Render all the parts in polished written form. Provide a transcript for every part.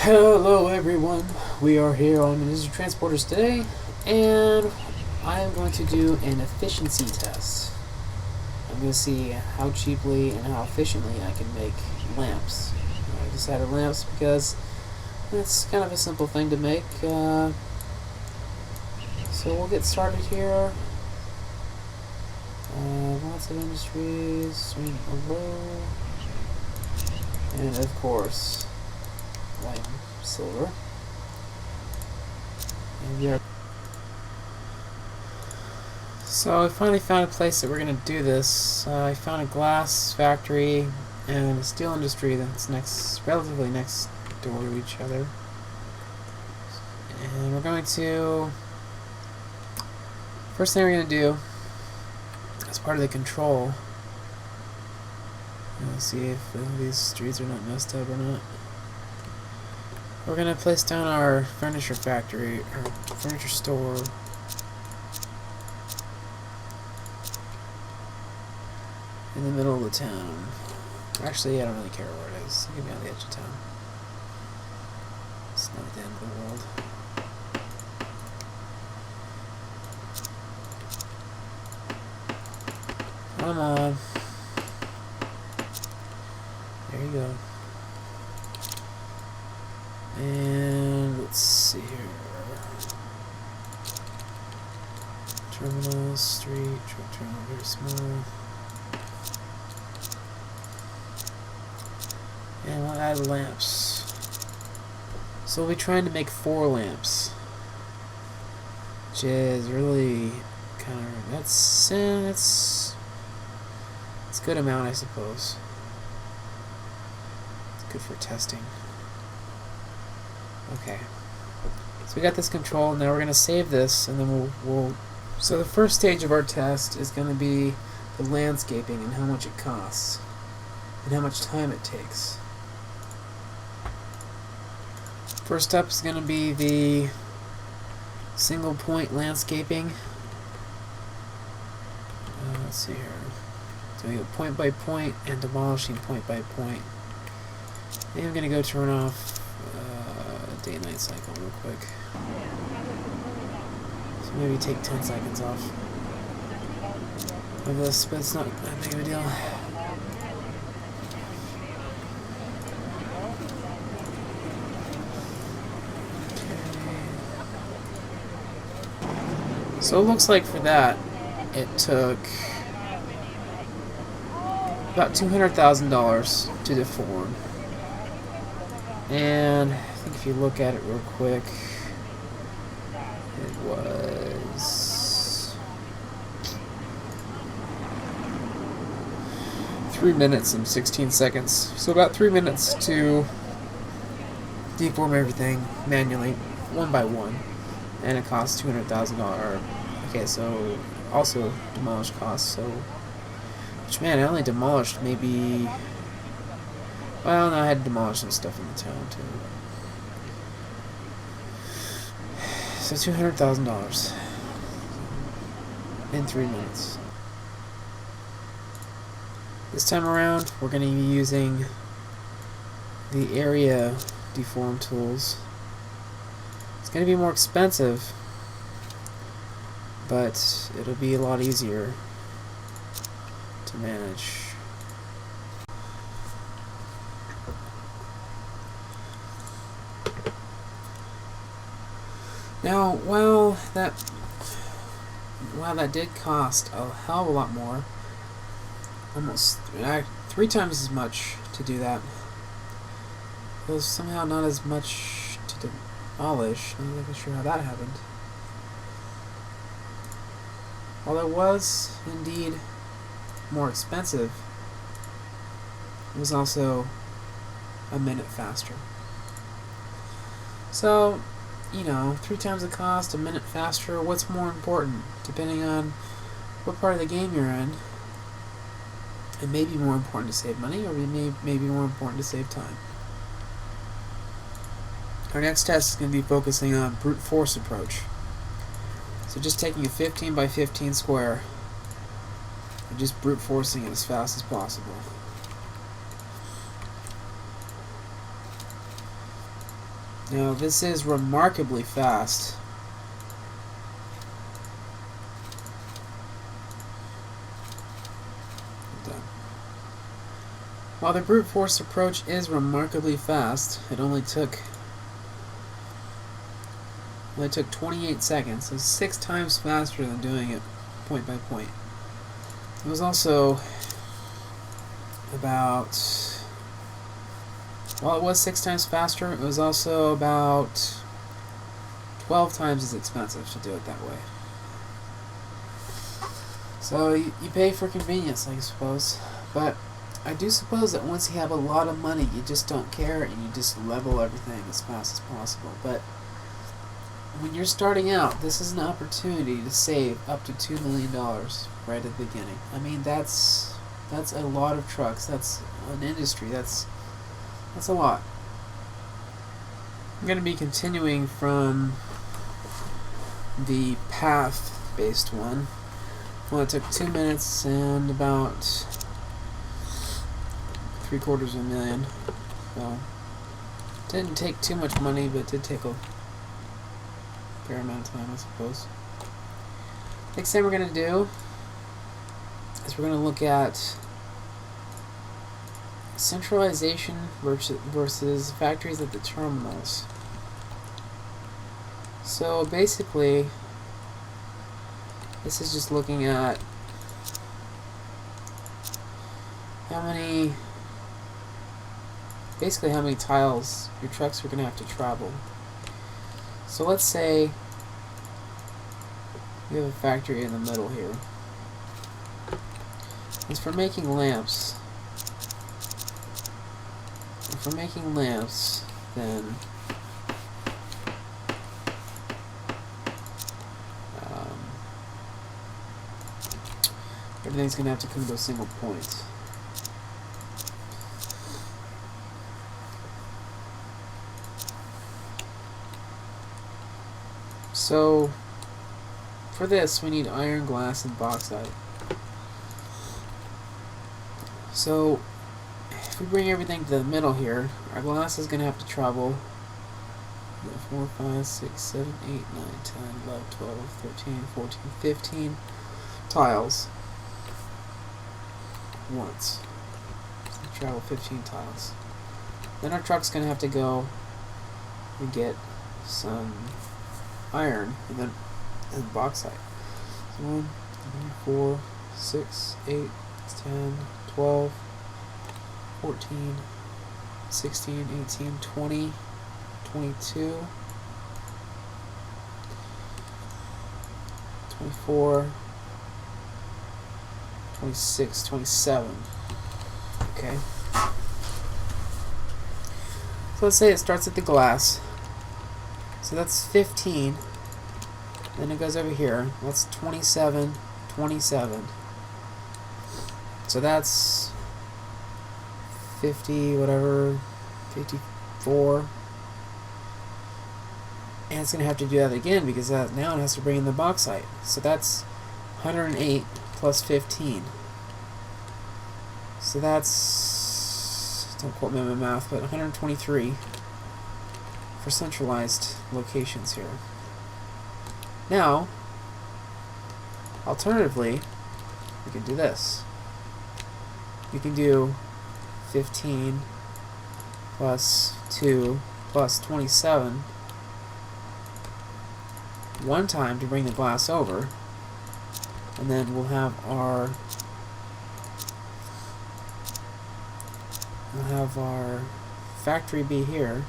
Hello everyone, we are here on Ninja Transporters today, and I am going to do an efficiency test. I'm going to see how cheaply and how efficiently I can make lamps. I decided lamps because it's kind of a simple thing to make, so we'll get started here. Lots of industries, swing below, and of course, white and silver. And we are. So I finally found a place that we're going to do this. I found a glass factory and a steel industry that's relatively next door to each other. And we're going to, first thing we're going to do, as part of the control, let's see if these streets are not messed up or not. We're going to place down our furniture factory, or furniture store. In the middle of the town. Actually, I don't really care where it is. It can be on the edge of town. It's not the end of the world. Come on. There you go. And let's see here. Terminal, street, truck terminal, very small. And we'll add lamps. So we'll be trying to make 4 lamps. Which is really kind of, that's a good amount, I suppose. It's good for testing. Okay. So we got this control, now we're going to save this, and then we'll... So the first stage of our test is going to be the landscaping and how much it costs. And how much time it takes. First up is going to be the single point landscaping. Let's see here. Doing it point by point and demolishing point by point. And I'm going to go turn off day and night cycle real quick. So maybe take 10 seconds off of this, but it's not that big of a deal. So it looks like for that, it took about $200,000 to deform. And I think if you look at it real quick, it was 3 minutes and 16 seconds. So about 3 minutes to deform everything manually, one by one. And it costs $200,000. Okay, so also demolished costs. So, which, man, I only demolished maybe. Well, no, I had to demolish some stuff in the town too. So $200,000 in 3 minutes. This time around, we're going to be using the area deform tools. It's going to be more expensive, but it'll be a lot easier to manage. Now, while that did cost a hell of a lot more, almost 3 times as much to do that, it was somehow not as much to demolish. I'm not even sure how that happened. While it was indeed more expensive, it was also a minute faster. So, you know, 3 times the cost, a minute faster. What's more important, depending on what part of the game you're in? It may be more important to save money, or it may be more important to save time. Our next test is going to be focusing on brute force approach. So just taking a 15 by 15 square and just brute forcing it as fast as possible. Now this is remarkably fast. Done. While the brute force approach is remarkably fast, it only took 28 seconds, so 6 times faster than doing it point by point. It was also about, while it was 6 times faster, it was also about 12 times as expensive to do it that way. So you pay for convenience, I suppose. But I do suppose that once you have a lot of money, you just don't care and you just level everything as fast as possible. But when you're starting out, this is an opportunity to save up to $2 million right at the beginning. I mean, that's a lot of trucks. That's an industry. That's a lot. I'm going to be continuing from the path-based one. Well, it took 2 minutes and about $750,000. So, didn't take too much money, but it did take a fair amount of time, I suppose. Next thing we're going to do is we're going to look at centralization versus factories at the terminals. So basically, this is just looking at how many tiles your trucks are going to have to travel. So let's say we have a factory in the middle here. It's for making lamps. If we're making lamps, then everything's going to have to come to a single point. So, for this, we need iron, glass, and bauxite. So, if we bring everything to the middle here, our glass is going to have to travel 4, 5, 6, 7, 8, 9, 10, 11, 12, 13, 14, 15 tiles once. So travel 15 tiles. Then our truck's going to have to go and get some iron and bauxite. So 1, 2, 4, 6, 8, 10, 12, 14, 16, 18, 20, 22, 24, 26, 27. Okay. So let's say it starts at the glass. So that's 15. Then it goes over here. That's 27, 27. So that's 50, whatever, 54. And it's going to have to do that again because now it has to bring in the bauxite. So that's 108 plus 15. So that's, don't quote me on my math, but 123 for centralized locations here. Now, alternatively, we can do this. You can do 15 plus 2 plus 27 one time to bring the glass over, and then we'll have our factory be here.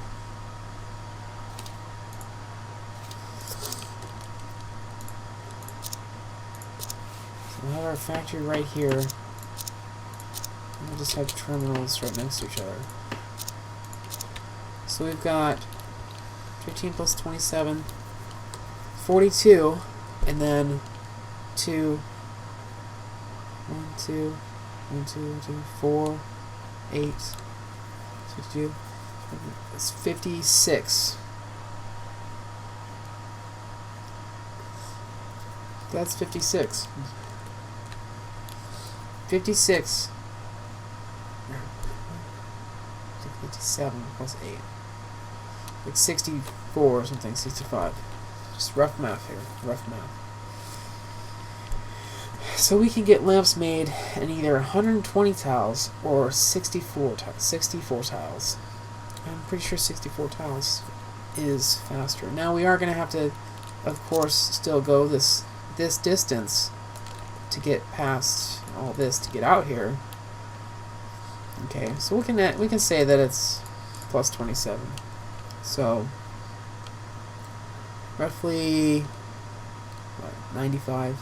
So we'll have our factory right here. And we'll just have terminals right next to each other. So we've got 15 plus 27, 42, and then 2, 1, 2, 1, 2, 2, 4, 8, 52, it's 56. That's 56. 56. 57 plus 8. like 64 or something, 65. Just rough math here, rough math. So we can get lamps made in either 120 tiles or 64 tiles. I'm pretty sure 64 tiles is faster. Now we are going to have to, of course, still go this distance to get past all this to get out here. Okay, so we can say that it's plus 27. So roughly what, 95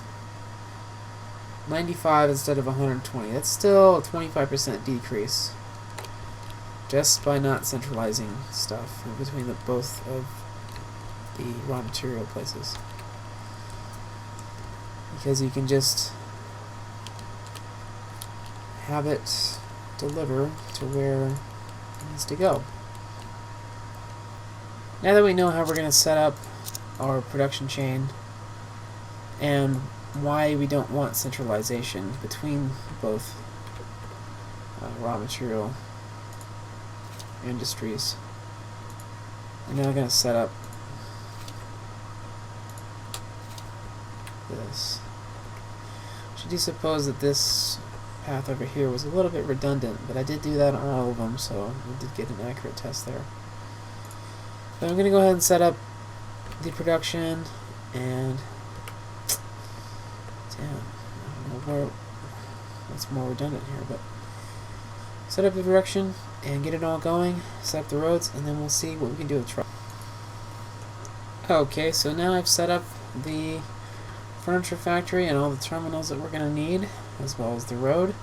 instead of 120. That's still a 25% decrease just by not centralizing stuff in between both of the raw material places, because you can just have it deliver to where it needs to go. Now that we know how we're going to set up our production chain and why we don't want centralization between both raw material industries, we're now going to set up this. I do suppose that this path over here was a little bit redundant, but I did do that on all of them, so we did get an accurate test there. But I'm going to go ahead and set up the production, and damn, I don't know what's more redundant here, but set up the production and get it all going, set up the roads, and then we'll see what we can do with trucks. Okay, so now I've set up the furniture factory and all the terminals that we're going to need, as well as the road.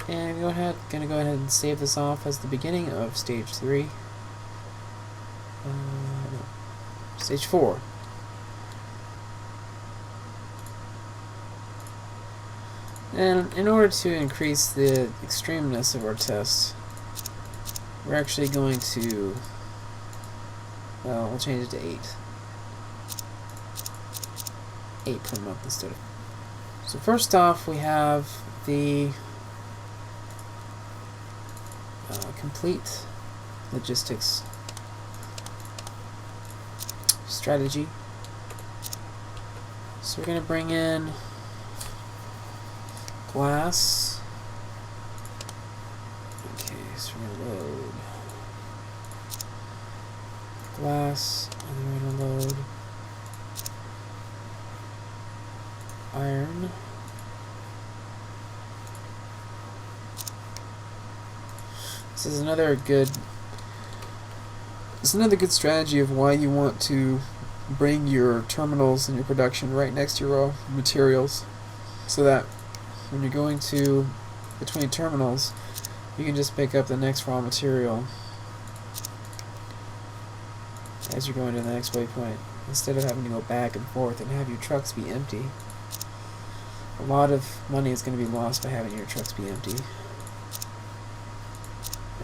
And going to go ahead and save this off as the beginning of stage 3. No, stage 4. And in order to increase the extremeness of our test, we're actually going to, well, we'll change it to 8. 8 per month instead of. So first off, we have the complete logistics strategy. So we're going to bring in glass. Okay, so we're going to load glass, and then we're going to load iron. This is another good strategy of why you want to bring your terminals and your production right next to your raw materials, so that when you're going to between terminals, you can just pick up the next raw material as you're going to the next waypoint, instead of having to go back and forth and have your trucks be empty. A lot of money is going to be lost by having your trucks be empty.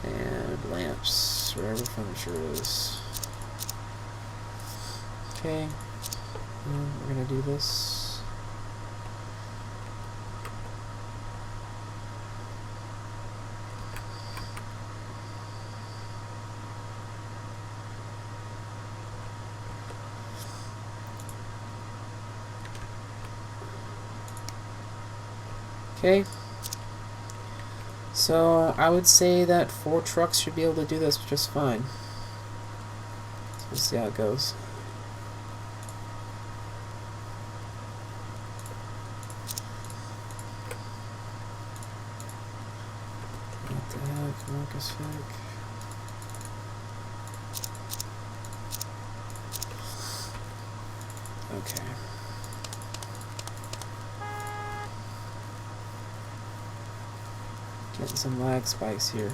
And lamps, wherever furniture is. Okay, and we're going to do this. Okay, so I would say that 4 trucks should be able to do this just fine. So we'll see how it goes. What the heck, Marcus Fick? Okay. Getting some lag spikes here.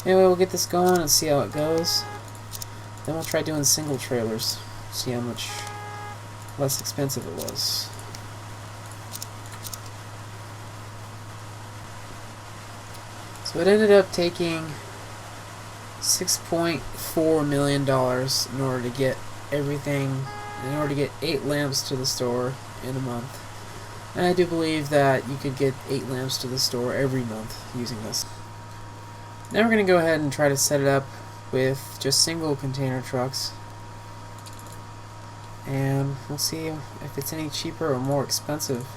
Anyway, we'll get this going and see how it goes. Then we'll try doing single trailers, see how much less expensive it was. So it ended up taking $6.4 million in order to get everything, in order to get 8 lamps to the store in a month. And I do believe that you could get 8 lamps to the store every month using this. Now we're going to go ahead and try to set it up with just single container trucks. And we'll see if it's any cheaper or more expensive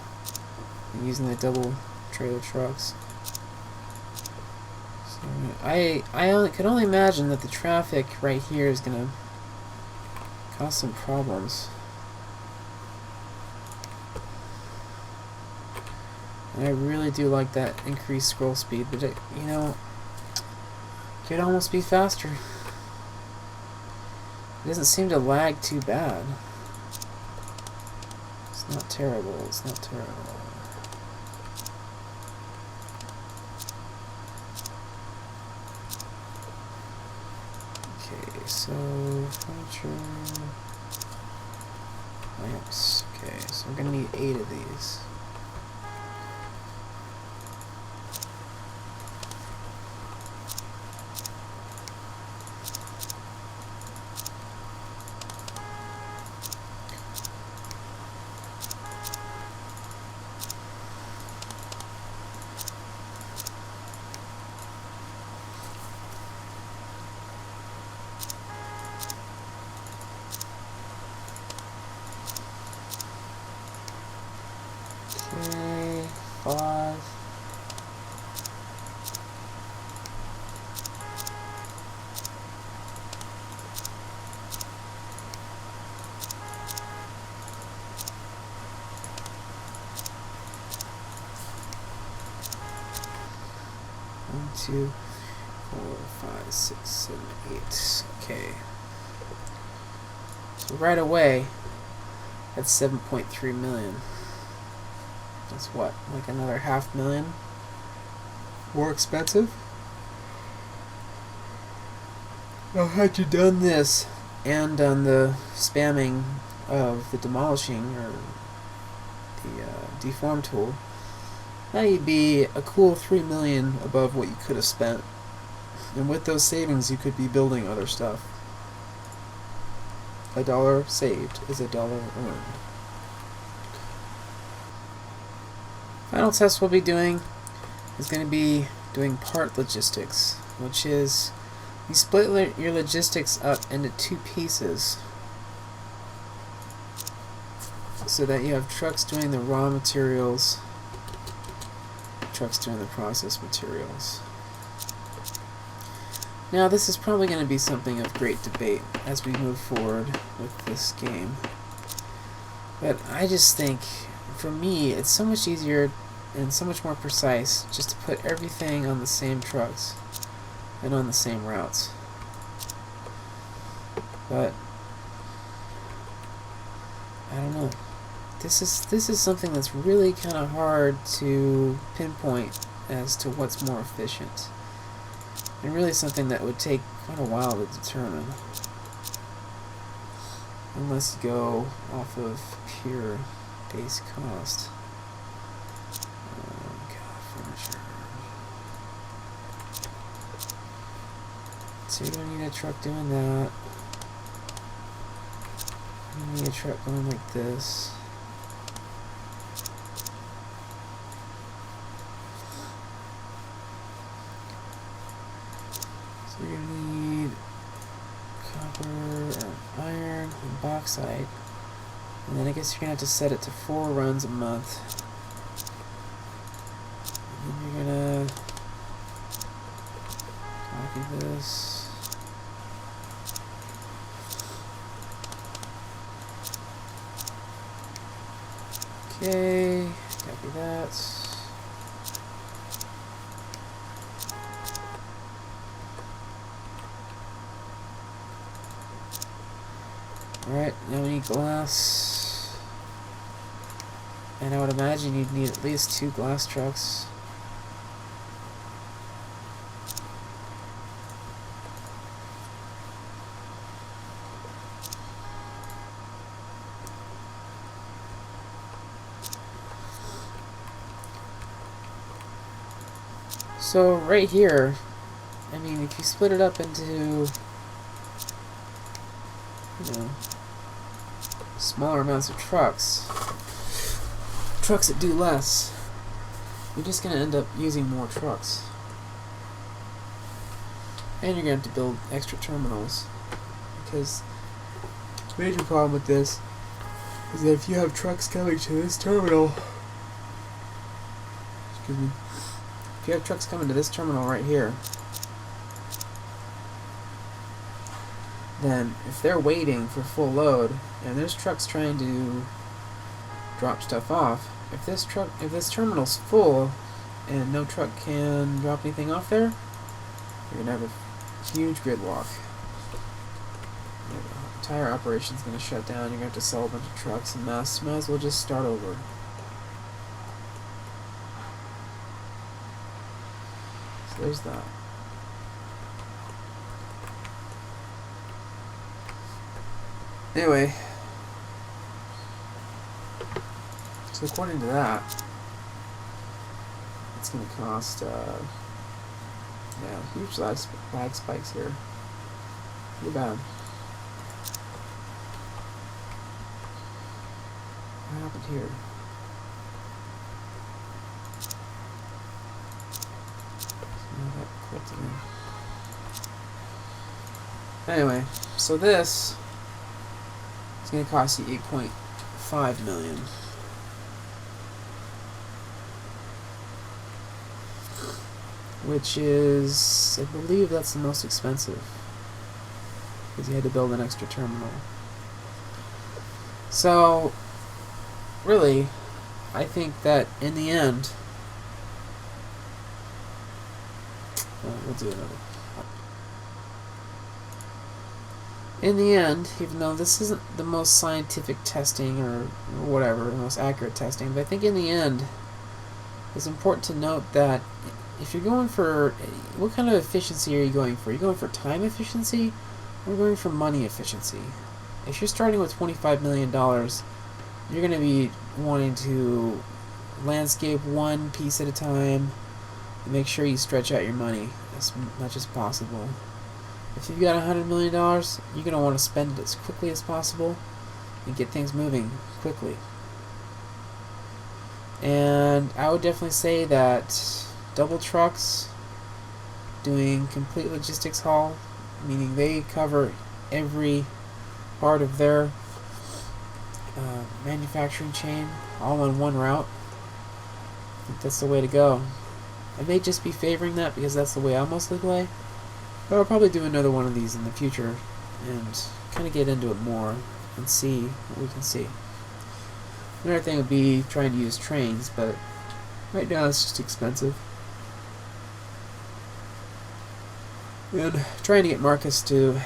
than using the double trailer trucks. So I could only imagine that the traffic right here is going to cause some problems. And I really do like that increased scroll speed, but it, you know, could almost be faster. It doesn't seem to lag too bad. It's not terrible, it's not terrible. Okay, so furniture lamps. Okay, so we're gonna need 8 of these. Okay, 5. One, 2, 4, 5, 6, 7, 8. Okay. So right away, that's 7.3 million. That's what, like another $500,000 more expensive? Well, had you done this and done the spamming of the demolishing or the deform tool, now you'd be a cool 3 million above what you could have spent. And with those savings, you could be building other stuff. $1 saved is $1 earned. Final test we'll be doing is going to be doing part logistics, which is you split your logistics up into 2 pieces so that you have trucks doing the raw materials, trucks doing the process materials. Now this is probably going to be something of great debate as we move forward with this game, but I just think for me it's so much easier and so much more precise just to put everything on the same trucks and on the same routes. But I don't know. This is something that's really kind of hard to pinpoint as to what's more efficient, and really something that would take quite a while to determine, unless you go off of pure base cost. Oh god, furniture. So you don't need a truck doing that. You need a truck going like this. So you're going to need copper, or iron, and bauxite. And then I guess you're going to have to set it to 4 runs a month. And then you're going to copy this. Okay, copy that. Alright, now we need glass. And I would imagine you'd need at least 2 glass trucks. So right here, I mean, if you split it up into, you know, smaller amounts of trucks, trucks that do less, you're just going to end up using more trucks. And you're going to have to build extra terminals. Because the major problem with this is that if you have trucks coming to this terminal, excuse me, if you have trucks coming to this terminal right here, then if they're waiting for full load and there's trucks trying to drop stuff off, if this terminal's full and no truck can drop anything off there, you're gonna have a huge gridlock. The entire operation's gonna shut down. You're gonna have to sell a bunch of trucks and might as well just start over. So there's that. Anyway, so according to that, it's going to cost, huge lag spikes here. Pretty bad. What happened here? Anyway, so this is going to cost you $8.5 million. Which is, I believe that's the most expensive, because you had to build an extra terminal. So, really, I think that in the end, we'll do another. In the end, even though this isn't the most scientific testing or whatever, the most accurate testing, but I think in the end, it's important to note that if you're going for, what kind of efficiency are you going for? Are you going for time efficiency or going for money efficiency? If you're starting with $25 million, you're going to be wanting to landscape one piece at a time and make sure you stretch out your money as much as possible. If you've got $100 million, you're going to want to spend it as quickly as possible and get things moving quickly. And I would definitely say that double trucks doing complete logistics haul, meaning they cover every part of their manufacturing chain all on one route, I think that's the way to go. I may just be favoring that because that's the way I mostly play, but I'll probably do another one of these in the future and kind of get into it more and see what we can see. Another thing would be trying to use trains, but right now it's just expensive. And trying to get Marcus to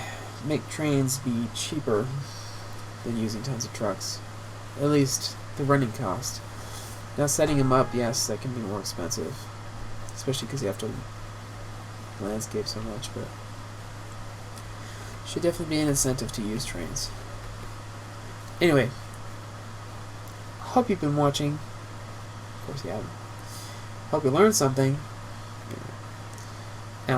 make trains be cheaper than using tons of trucks. At least the running cost. Now setting them up, yes, that can be more expensive. Especially because you have to landscape so much, but should definitely be an incentive to use trains. Anyway, hope you've been watching. Of course you haven't. Hope you learned something.